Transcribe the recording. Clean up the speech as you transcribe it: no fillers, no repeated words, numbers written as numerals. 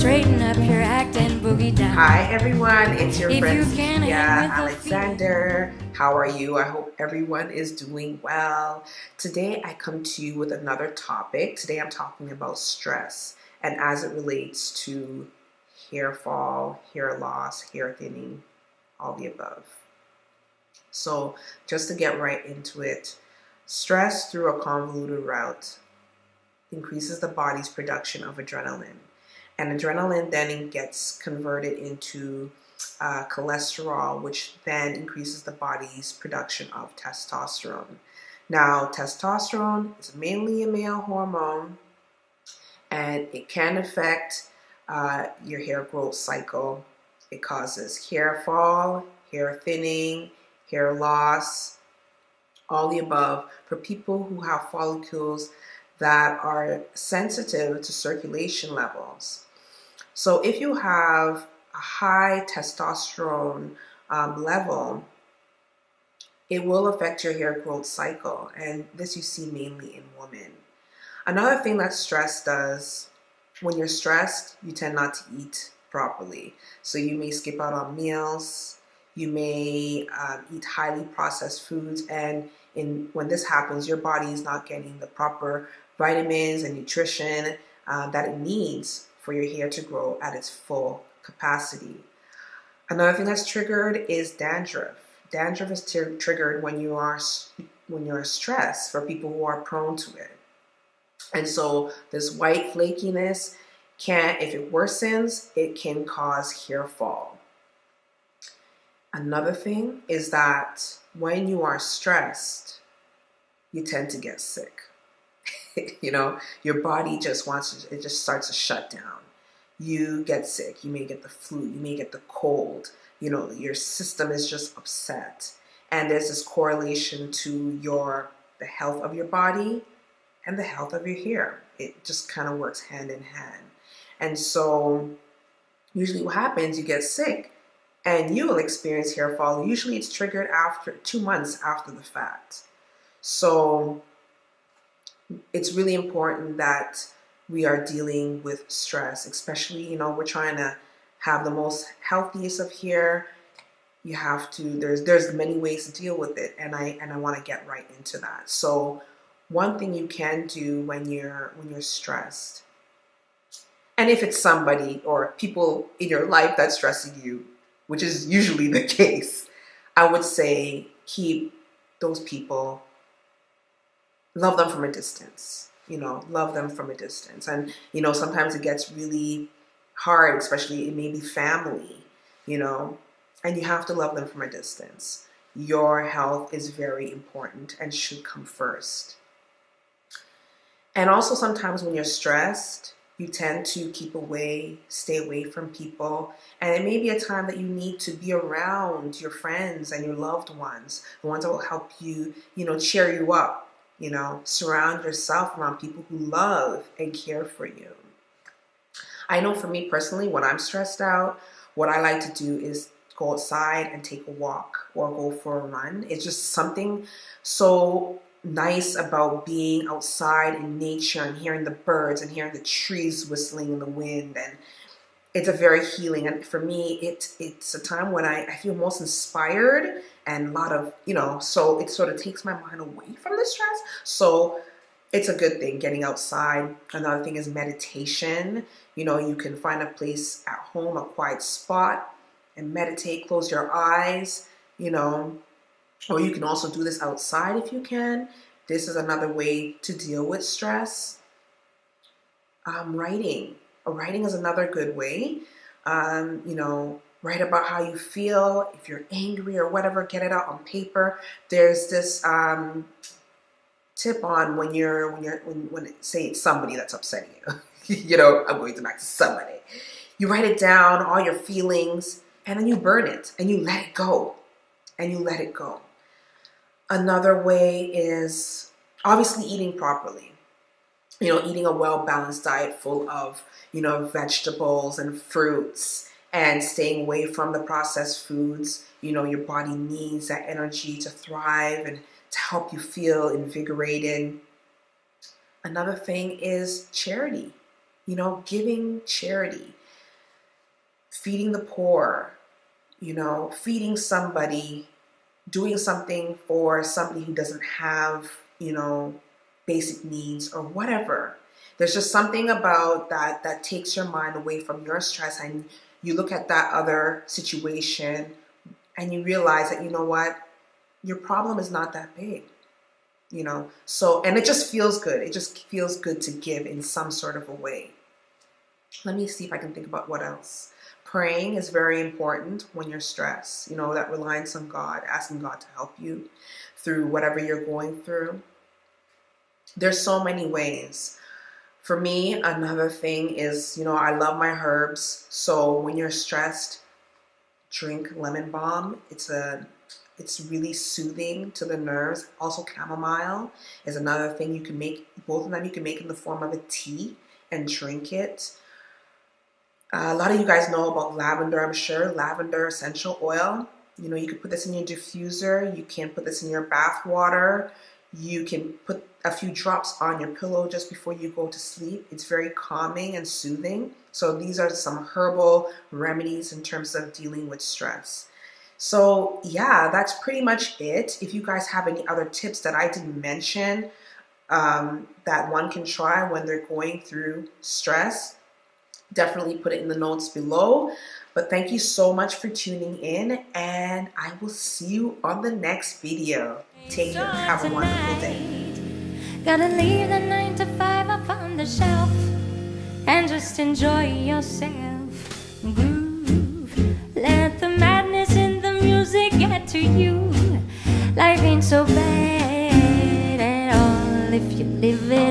straighten up your act and boogie down. Hi everyone, it's your If friend you can Sophia hang with the Alexander. How are you? I hope everyone is doing well. Today I come to you with another topic. Today I'm talking about stress and as it relates to hair fall, hair loss, hair thinning, all the above. So just to get right into it, stress through a convoluted route increases the body's production of adrenaline. And adrenaline then gets converted into cholesterol, which then increases the body's production of testosterone. Now, testosterone is mainly a male hormone, and it can affect your hair growth cycle. It causes hair fall, hair thinning, hair loss, all the above for people who have follicles that are sensitive to circulation levels. So if you have a high testosterone level, it will affect your hair growth cycle, and this you see mainly in women. Another thing that stress does, when you're stressed, you tend not to eat properly. So you may skip out on meals, you may eat highly processed foods, and when this happens, your body is not getting the proper vitamins and nutrition that it needs for your hair to grow at its full capacity. Another thing that's triggered is dandruff. Dandruff is triggered when you are stressed, for people who are prone to it. And so this white flakiness if it worsens, it can cause hair fall. Another thing is that when you are stressed, you tend to get sick. Your body it just starts to shut down. You get sick, you may get the flu, you may get the cold, your system is just upset. And there's this correlation to the health of your body and the health of your hair. It just kind of works hand in hand. And so usually what happens, you get sick and you will experience hair fall. Usually it's triggered after 2 months after the fact. So it's really important that we are dealing with stress, especially, we're trying to have the most healthiest of hair. You have to, there's many ways to deal with it, and I want to get right into that. So one thing you can do when you're stressed, and if it's somebody or people in your life that's stressing you, which is usually the case, I would say keep those people, love them from a distance. Love them from a distance. And, sometimes it gets really hard, especially it may be family, and you have to love them from a distance. Your health is very important and should come first. And also sometimes when you're stressed, you tend to stay away from people. And it may be a time that you need to be around your friends and your loved ones, the ones that will help you, cheer you up. Surround yourself around people who love and care for you. I know for me personally, when I'm stressed out, what I like to do is go outside and take a walk or go for a run. It's just something so nice about being outside in nature and hearing the birds and hearing the trees whistling in the wind. And it's a very healing. And for me, it's a time when I feel most inspired and a lot of, so it sort of takes my mind away from the stress. So it's a good thing getting outside. Another thing is meditation. You can find a place at home, a quiet spot, and meditate, close your eyes, or you can also do this outside if you can. This is another way to deal with stress. Writing. Writing is another good way. Write about how you feel. If you're angry or whatever, get it out on paper. There's this tip on when say it's somebody that's upsetting you. I'm going back to somebody. You write it down, all your feelings, and then you burn it and you let it go. Another way is obviously eating properly. Eating a well-balanced diet full of, vegetables and fruits, and staying away from the processed foods. Your body needs that energy to thrive and to help you feel invigorated. Another thing is charity, giving charity. feeding the poor, you know, feeding somebody, doing something for somebody who doesn't have, you know, basic needs or whatever. There's just something about that that takes your mind away from your stress, and you look at that other situation and you realize that, you know what, your problem is not that big, you know. So, and it just feels good. It just feels good to give in some sort of a way. Let me see if I can think about what else. Praying is very important when you're stressed. You know, that reliance on God, asking God to help you through whatever you're going through. There's so many ways. For me, another thing is, you know, I love my herbs. So when you're stressed, drink lemon balm. It's really soothing to the nerves. Also, chamomile is another thing you can make. Both of them you can make in the form of a tea and drink it. A lot of you guys know about lavender, I'm sure. Lavender essential oil. You know, you can put this in your diffuser. You can put this in your bath water. You can put a few drops on your pillow just before you go to sleep. It's very calming and soothing. So these are some herbal remedies in terms of dealing with stress. So yeah, that's pretty much it. If you guys have any other tips that I didn't mention that one can try when they're going through stress, definitely put it in the notes below. But thank you so much for tuning in, and I will see you on the next video. Take care. Have a wonderful day. Gotta leave the 9 to 5 up on the shelf and just enjoy yourself. Groove. Let the madness in the music get to you. Life ain't so bad at all if you live it